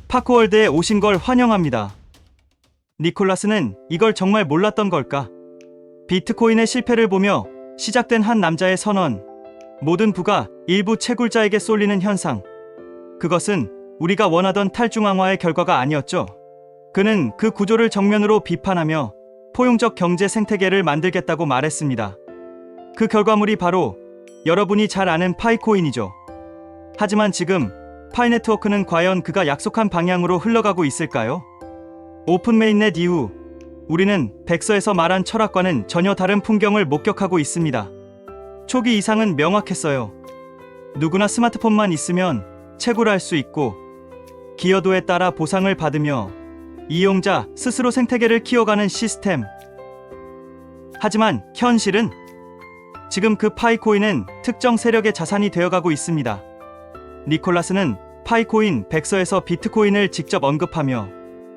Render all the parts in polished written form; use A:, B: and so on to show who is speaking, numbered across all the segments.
A: 파코월드에 오신 걸 환영합니다. 니콜라스는 이걸 정말 몰랐던 걸까? 비트코인의 실패를 보며 시작된 한 남자의 선언. 모든 부가 일부 채굴자에게 쏠리는 현상. 그것은 우리가 원하던 탈중앙화의 결과가 아니었죠. 그는 그 구조를 정면으로 비판하며 포용적 경제 생태계를 만들겠다고 말했습니다. 그 결과물이 바로 여러분이 잘 아는 파이코인이죠. 하지만 지금 파이 네트워크는 과연 그가 약속한 방향으로 흘러가고 있을까요? 오픈 메인넷 이후 우리는 백서에서 말한 철학과는 전혀 다른 풍경을 목격하고 있습니다. 초기 이상은 명확했어요. 누구나 스마트폰만 있으면 채굴할 수 있고 기여도에 따라 보상을 받으며 이용자 스스로 생태계를 키워가는 시스템. 하지만 현실은 지금 그 파이코인은 특정 세력의 자산이 되어가고 있습니다. 니콜라스는 파이코인 백서에서 비트코인을 직접 언급하며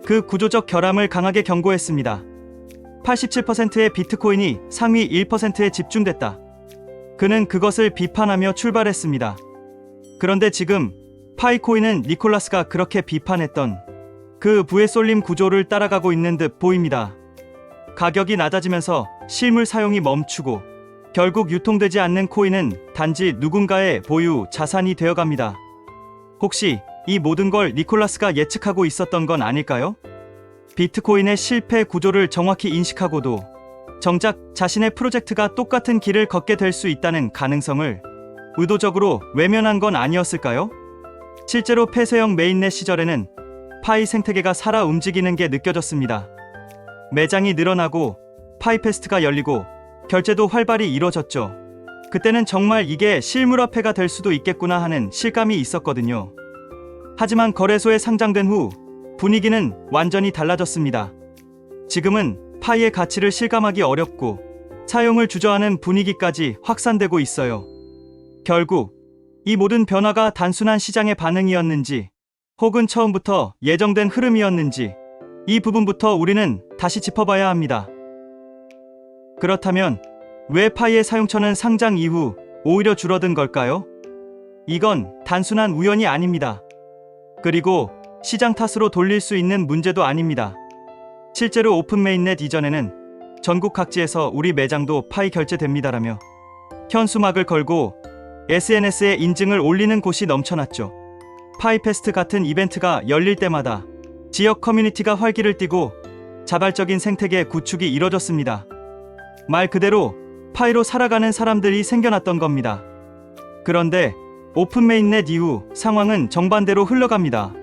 A: 그 구조적 결함을 강하게 경고했습니다. 87%의 비트코인이 상위 1%에 집중됐다. 그는 그것을 비판하며 출발했습니다. 그런데 지금 파이코인은 니콜라스가 그렇게 비판했던 그 부의 쏠림 구조를 따라가고 있는 듯 보입니다. 가격이 낮아지면서 실물 사용이 멈추고 결국 유통되지 않는 코인은 단지 누군가의 보유 자산이 되어갑니다. 혹시 이 모든 걸 니콜라스가 예측하고 있었던 건 아닐까요? 비트코인의 실패 구조를 정확히 인식하고도 정작 자신의 프로젝트가 똑같은 길을 걷게 될 수 있다는 가능성을 의도적으로 외면한 건 아니었을까요? 실제로 폐쇄형 메인넷 시절에는 파이 생태계가 살아 움직이는 게 느껴졌습니다. 매장이 늘어나고 파이페스트가 열리고 결제도 활발히 이뤄졌죠. 그때는 정말 이게 실물화폐가 될 수도 있겠구나 하는 실감이 있었거든요. 하지만 거래소에 상장된 후 분위기는 완전히 달라졌습니다. 지금은 파이의 가치를 실감하기 어렵고 사용을 주저하는 분위기까지 확산되고 있어요. 결국 이 모든 변화가 단순한 시장의 반응이었는지 혹은 처음부터 예정된 흐름이었는지 이 부분부터 우리는 다시 짚어봐야 합니다. 그렇다면 왜 파이의 사용처는 상장 이후 오히려 줄어든 걸까요? 이건 단순한 우연이 아닙니다. 그리고 시장 탓으로 돌릴 수 있는 문제도 아닙니다. 실제로 오픈 메인넷 이전에는 전국 각지에서 우리 매장도 파이 결제됩니다라며 현수막을 걸고 SNS에 인증을 올리는 곳이 넘쳐났죠. 파이페스트 같은 이벤트가 열릴 때마다 지역 커뮤니티가 활기를 띠고 자발적인 생태계 구축이 이뤄졌습니다. 말 그대로 파이로 살아가는 사람들이 생겨났던 겁니다. 그런데 오픈 메인넷 이후 상황은 정반대로 흘러갑니다.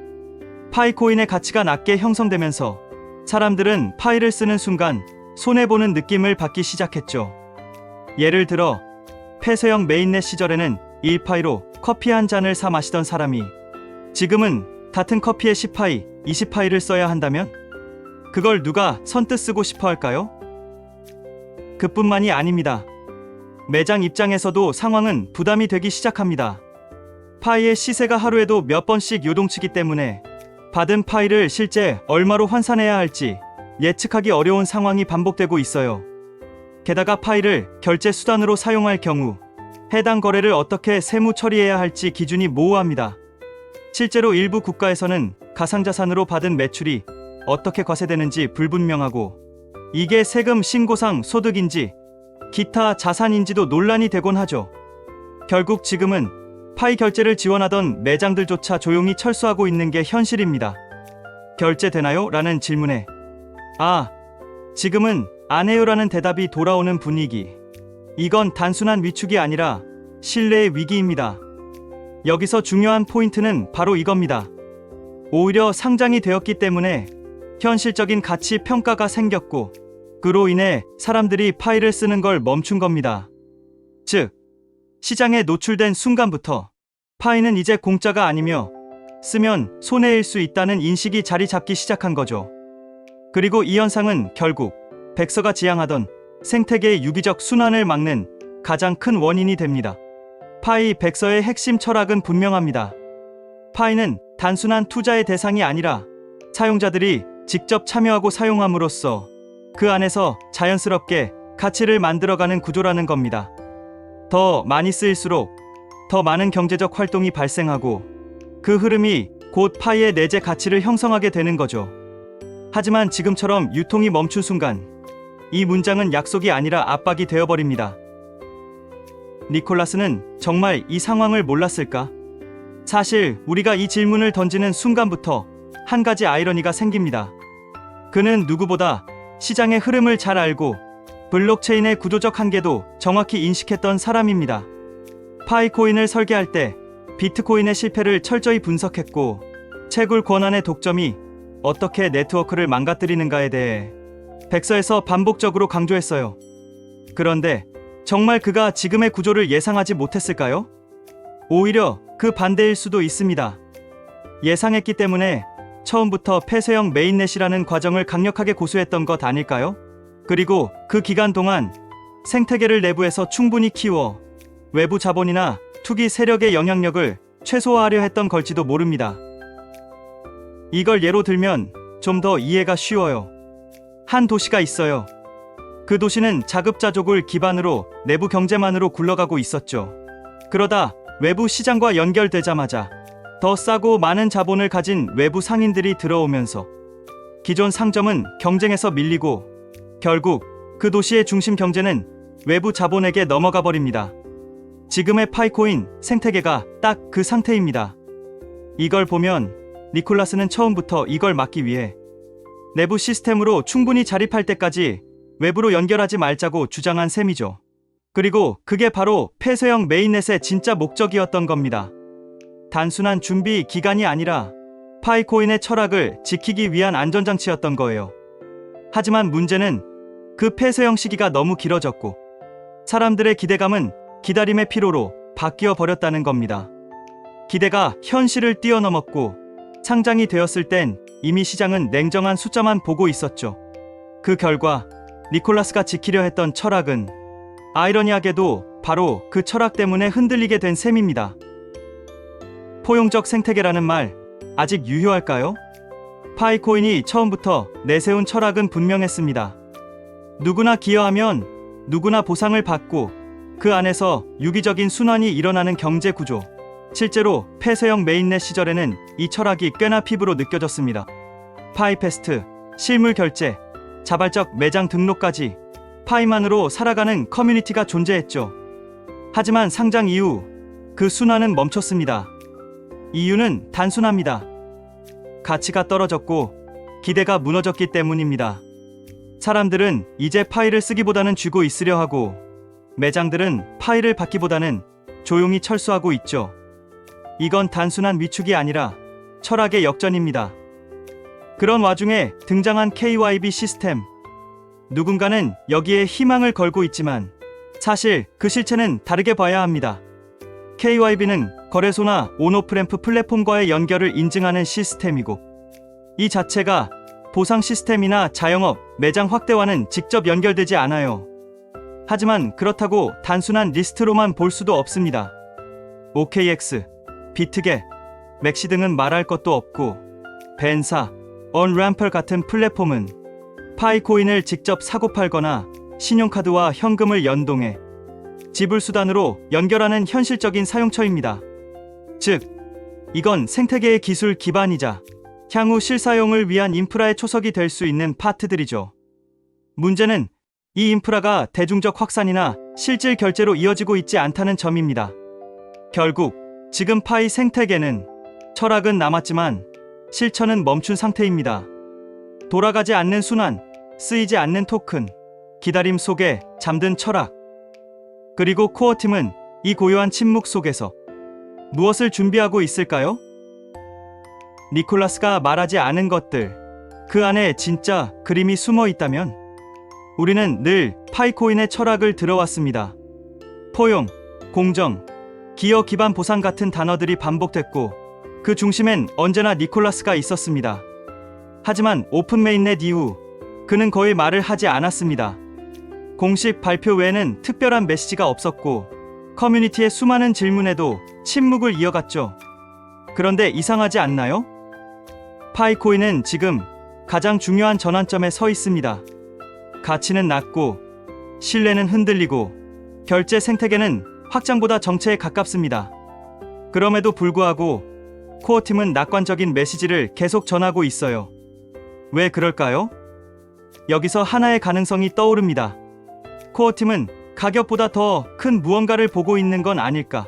A: 파이코인의 가치가 낮게 형성되면서 사람들은 파이를 쓰는 순간 손해보는 느낌을 받기 시작했죠. 예를 들어 폐쇄형 메인넷 시절에는 1파이로 커피 한 잔을 사 마시던 사람이 지금은 같은 커피에 10파이, 20파이를 써야 한다면 그걸 누가 선뜻 쓰고 싶어 할까요? 그뿐만이 아닙니다. 매장 입장에서도 상황은 부담이 되기 시작합니다. 파이의 시세가 하루에도 몇 번씩 요동치기 때문에 받은 파이를 실제 얼마로 환산해야 할지 예측하기 어려운 상황이 반복되고 있어요. 게다가 파이를 결제 수단으로 사용할 경우 해당 거래를 어떻게 세무 처리해야 할지 기준이 모호합니다. 실제로 일부 국가에서는 가상자산으로 받은 매출이 어떻게 과세되는지 불분명하고 이게 세금 신고상 소득인지 기타 자산인지도 논란이 되곤 하죠. 결국 지금은 파이 결제를 지원하던 매장들조차 조용히 철수하고 있는 게 현실입니다. 결제되나요? 라는 질문에 지금은 안 해요 라는 대답이 돌아오는 분위기. 이건 단순한 위축이 아니라 신뢰의 위기입니다. 여기서 중요한 포인트는 바로 이겁니다. 오히려 상장이 되었기 때문에 현실적인 가치 평가가 생겼고 그로 인해 사람들이 파이를 쓰는 걸 멈춘 겁니다. 즉, 시장에 노출된 순간부터 파이는 이제 공짜가 아니며 쓰면 손해일 수 있다는 인식이 자리 잡기 시작한 거죠. 그리고 이 현상은 결국 백서가 지향하던 생태계의 유기적 순환을 막는 가장 큰 원인이 됩니다. 파이 백서의 핵심 철학은 분명합니다. 파이는 단순한 투자의 대상이 아니라 사용자들이 직접 참여하고 사용함으로써 그 안에서 자연스럽게 가치를 만들어가는 구조라는 겁니다. 더 많이 쓰일수록 더 많은 경제적 활동이 발생하고 그 흐름이 곧 파이의 내재 가치를 형성하게 되는 거죠. 하지만 지금처럼 유통이 멈춘 순간 이 문장은 약속이 아니라 압박이 되어버립니다. 니콜라스는 정말 이 상황을 몰랐을까? 사실 우리가 이 질문을 던지는 순간부터 한 가지 아이러니가 생깁니다. 그는 누구보다 시장의 흐름을 잘 알고 블록체인의 구조적 한계도 정확히 인식했던 사람입니다. 파이코인을 설계할 때 비트코인의 실패를 철저히 분석했고 채굴 권한의 독점이 어떻게 네트워크를 망가뜨리는가에 대해 백서에서 반복적으로 강조했어요. 그런데 정말 그가 지금의 구조를 예상하지 못했을까요? 오히려 그 반대일 수도 있습니다. 예상했기 때문에 처음부터 폐쇄형 메인넷이라는 과정을 강력하게 고수했던 것 아닐까요? 그리고 그 기간 동안 생태계를 내부에서 충분히 키워 외부 자본이나 투기 세력의 영향력을 최소화하려 했던 걸지도 모릅니다. 이걸 예로 들면 좀 더 이해가 쉬워요. 한 도시가 있어요. 그 도시는 자급자족을 기반으로 내부 경제만으로 굴러가고 있었죠. 그러다 외부 시장과 연결되자마자 더 싸고 많은 자본을 가진 외부 상인들이 들어오면서 기존 상점은 경쟁에서 밀리고 결국 그 도시의 중심 경제는 외부 자본에게 넘어가 버립니다. 지금의 파이코인 생태계가 딱 그 상태입니다. 이걸 보면 니콜라스는 처음부터 이걸 막기 위해 내부 시스템으로 충분히 자립할 때까지 외부로 연결하지 말자고 주장한 셈이죠. 그리고 그게 바로 폐쇄형 메인넷의 진짜 목적이었던 겁니다. 단순한 준비 기간이 아니라 파이코인의 철학을 지키기 위한 안전장치였던 거예요. 하지만 문제는 그 폐쇄형 시기가 너무 길어졌고 사람들의 기대감은 기다림의 피로로 바뀌어 버렸다는 겁니다. 기대가 현실을 뛰어넘었고 상장이 되었을 땐 이미 시장은 냉정한 숫자만 보고 있었죠. 그 결과 니콜라스가 지키려 했던 철학은 아이러니하게도 바로 그 철학 때문에 흔들리게 된 셈입니다. 포용적 생태계라는 말 아직 유효할까요? 파이코인이 처음부터 내세운 철학은 분명했습니다. 누구나 기여하면 누구나 보상을 받고 그 안에서 유기적인 순환이 일어나는 경제 구조. 실제로 폐쇄형 메인넷 시절에는 이 철학이 꽤나 피부로 느껴졌습니다. 파이패스트, 실물 결제, 자발적 매장 등록까지 파이만으로 살아가는 커뮤니티가 존재했죠. 하지만 상장 이후 그 순환은 멈췄습니다. 이유는 단순합니다. 가치가 떨어졌고 기대가 무너졌기 때문입니다. 사람들은 이제 파이를 쓰기보다는 쥐고 있으려 하고 매장들은 파이를 받기보다는 조용히 철수하고 있죠. 이건 단순한 위축이 아니라 철학의 역전입니다. 그런 와중에 등장한 KYB 시스템. 누군가는 여기에 희망을 걸고 있지만 사실 그 실체는 다르게 봐야 합니다. KYB는 거래소나 온오프램프 플랫폼과의 연결을 인증하는 시스템이고 이 자체가 보상 시스템이나 자영업, 매장 확대와는 직접 연결되지 않아요. 하지만 그렇다고 단순한 리스트로만 볼 수도 없습니다. OKX, 비트겟, 맥시 등은 말할 것도 없고 벤사, 언램펄 같은 플랫폼은 파이코인을 직접 사고 팔거나 신용카드와 현금을 연동해 지불 수단으로 연결하는 현실적인 사용처입니다. 즉, 이건 생태계의 기술 기반이자 향후 실사용을 위한 인프라의 초석이 될 수 있는 파트들이죠. 문제는 이 인프라가 대중적 확산이나 실질 결제로 이어지고 있지 않다는 점입니다. 결국 지금 파이 생태계는 철학은 남았지만 실천은 멈춘 상태입니다. 돌아가지 않는 순환, 쓰이지 않는 토큰, 기다림 속에 잠든 철학. 그리고 코어팀은 이 고요한 침묵 속에서 무엇을 준비하고 있을까요? 니콜라스가 말하지 않은 것들, 그 안에 진짜 그림이 숨어 있다면 우리는 늘 파이코인의 철학을 들어왔습니다. 포용, 공정, 기여 기반 보상 같은 단어들이 반복됐고 그 중심엔 언제나 니콜라스가 있었습니다. 하지만 오픈 메인넷 이후 그는 거의 말을 하지 않았습니다. 공식 발표 외에는 특별한 메시지가 없었고 커뮤니티의 수많은 질문에도 침묵을 이어갔죠. 그런데 이상하지 않나요? 파이코인은 지금 가장 중요한 전환점에 서 있습니다. 가치는 낮고 신뢰는 흔들리고 결제 생태계는 확장보다 정체에 가깝습니다. 그럼에도 불구하고 코어팀은 낙관적인 메시지를 계속 전하고 있어요. 왜 그럴까요? 여기서 하나의 가능성이 떠오릅니다. 코어팀은 가격보다 더 큰 무언가를 보고 있는 건 아닐까?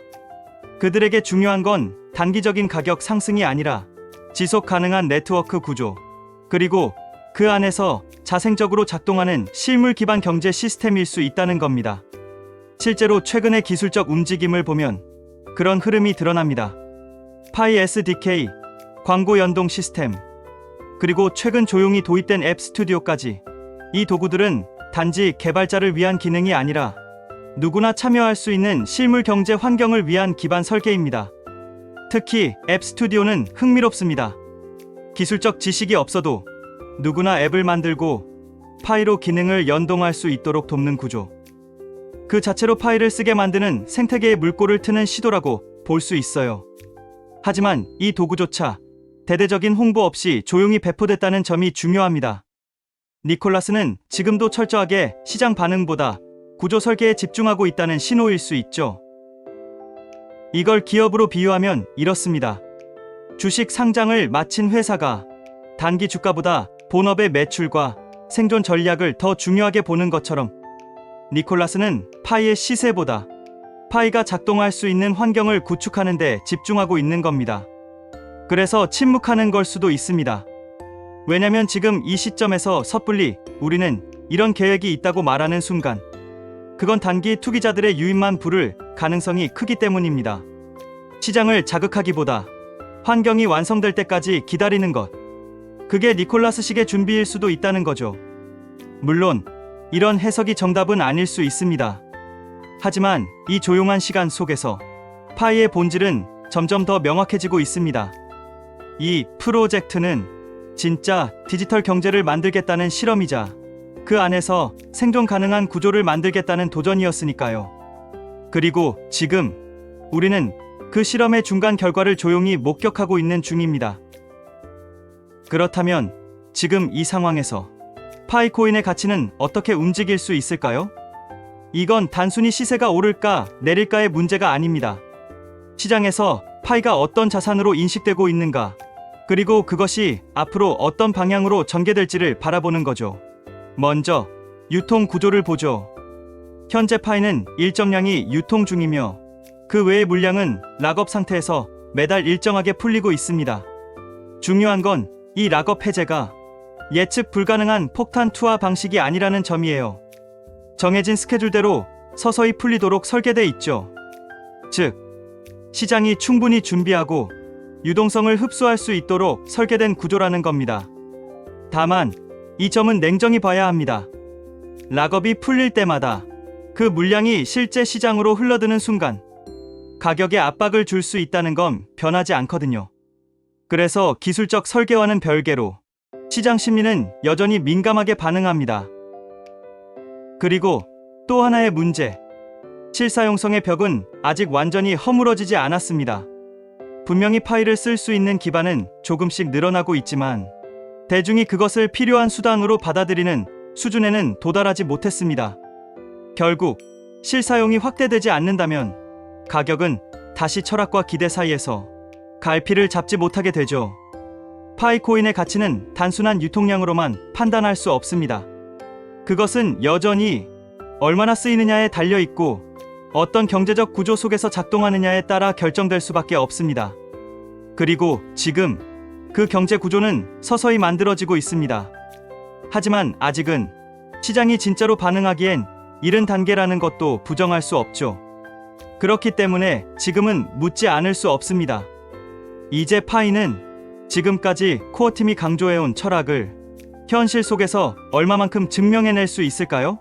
A: 그들에게 중요한 건 단기적인 가격 상승이 아니라 지속 가능한 네트워크 구조, 그리고 그 안에서 자생적으로 작동하는 실물 기반 경제 시스템일 수 있다는 겁니다. 실제로 최근의 기술적 움직임을 보면 그런 흐름이 드러납니다. 파이 SDK, 광고 연동 시스템, 그리고 최근 조용히 도입된 앱 스튜디오까지, 이 도구들은 단지 개발자를 위한 기능이 아니라 누구나 참여할 수 있는 실물 경제 환경을 위한 기반 설계입니다. 특히 앱 스튜디오는 흥미롭습니다. 기술적 지식이 없어도 누구나 앱을 만들고 파이로 기능을 연동할 수 있도록 돕는 구조. 그 자체로 파이를 쓰게 만드는 생태계의 물꼬를 트는 시도라고 볼 수 있어요. 하지만 이 도구조차 대대적인 홍보 없이 조용히 배포됐다는 점이 중요합니다. 니콜라스는 지금도 철저하게 시장 반응보다 구조 설계에 집중하고 있다는 신호일 수 있죠. 이걸 기업으로 비유하면 이렇습니다. 주식 상장을 마친 회사가 단기 주가보다 본업의 매출과 생존 전략을 더 중요하게 보는 것처럼, 니콜라스는 파이의 시세보다 파이가 작동할 수 있는 환경을 구축하는 데 집중하고 있는 겁니다. 그래서 침묵하는 걸 수도 있습니다. 왜냐면 지금 이 시점에서 섣불리 우리는 이런 계획이 있다고 말하는 순간, 그건 단기 투기자들의 유입만 부를 가능성이 크기 때문입니다. 시장을 자극하기보다 환경이 완성될 때까지 기다리는 것, 그게 니콜라스식의 준비일 수도 있다는 거죠. 물론 이런 해석이 정답은 아닐 수 있습니다. 하지만 이 조용한 시간 속에서 파이의 본질은 점점 더 명확해지고 있습니다. 이 프로젝트는 진짜 디지털 경제를 만들겠다는 실험이자 그 안에서 생존 가능한 구조를 만들겠다는 도전이었으니까요. 그리고 지금 우리는 그 실험의 중간 결과를 조용히 목격하고 있는 중입니다. 그렇다면 지금 이 상황에서 파이코인의 가치는 어떻게 움직일 수 있을까요? 이건 단순히 시세가 오를까 내릴까의 문제가 아닙니다. 시장에서 파이가 어떤 자산으로 인식되고 있는가, 그리고 그것이 앞으로 어떤 방향으로 전개될지를 바라보는 거죠. 먼저 유통 구조를 보죠. 현재 파이는 일정량이 유통 중이며 그 외의 물량은 락업 상태에서 매달 일정하게 풀리고 있습니다. 중요한 건 이 락업 해제가 예측 불가능한 폭탄 투하 방식이 아니라는 점이에요. 정해진 스케줄대로 서서히 풀리도록 설계돼 있죠. 즉, 시장이 충분히 준비하고 유동성을 흡수할 수 있도록 설계된 구조라는 겁니다. 다만 이 점은 냉정히 봐야 합니다. 락업이 풀릴 때마다 그 물량이 실제 시장으로 흘러드는 순간 가격에 압박을 줄 수 있다는 건 변하지 않거든요. 그래서 기술적 설계와는 별개로 시장 심리는 여전히 민감하게 반응합니다. 그리고 또 하나의 문제, 실사용성의 벽은 아직 완전히 허물어지지 않았습니다. 분명히 파이를 쓸 수 있는 기반은 조금씩 늘어나고 있지만 대중이 그것을 필요한 수단으로 받아들이는 수준에는 도달하지 못했습니다. 결국 실사용이 확대되지 않는다면 가격은 다시 철학과 기대 사이에서 갈피를 잡지 못하게 되죠. 파이코인의 가치는 단순한 유통량으로만 판단할 수 없습니다. 그것은 여전히 얼마나 쓰이느냐에 달려있고 어떤 경제적 구조 속에서 작동하느냐에 따라 결정될 수밖에 없습니다. 그리고 지금 그 경제 구조는 서서히 만들어지고 있습니다. 하지만 아직은 시장이 진짜로 반응하기엔 이른 단계라는 것도 부정할 수 없죠. 그렇기 때문에 지금은 묻지 않을 수 없습니다. 이제 파이는 지금까지 코어팀이 강조해온 철학을 현실 속에서 얼마만큼 증명해낼 수 있을까요?